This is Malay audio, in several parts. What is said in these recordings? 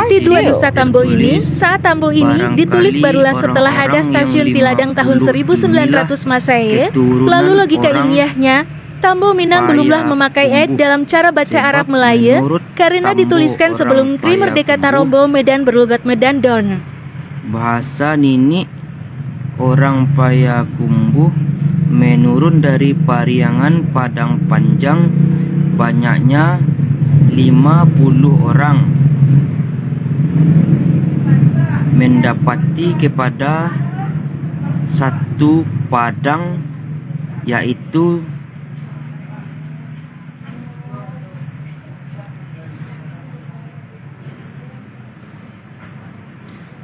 Seperti dua dusta Tambo ini, saat Tambo ini ditulis barulah setelah ada stasiun Tiladang tahun 1900 Masehi. Lalu logika ilmiahnya, Tambo Minang belumlah memakai dalam cara baca Arab Melayu karena dituliskan sebelum Kri Merdeka Tarombo Medan berlogat Medan Don. Bahasa Nini orang Payakumbuh menurun dari Pariangan Padang Panjang, banyaknya 50 orang, mendapati kepada satu padang, yaitu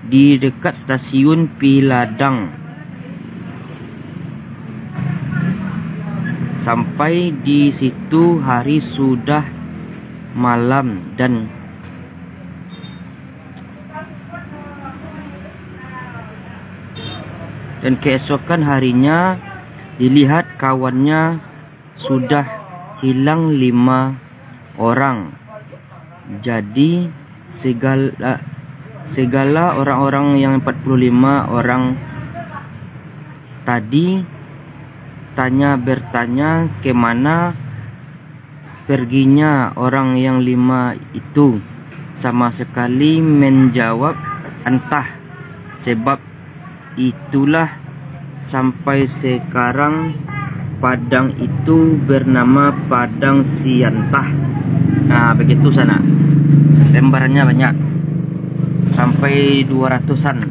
di dekat stasiun Piladang. Sampai di situ hari sudah malam dan keesokan harinya dilihat kawannya sudah hilang 5 orang. Jadi segala orang-orang yang 45 orang tadi bertanya kemana perginya orang yang 5 itu. Sama sekali menjawab entah. Sebab itulah sampai sekarang padang itu bernama Padang Siantah. Nah, begitu sana. Lembarannya banyak, sampai 200-an.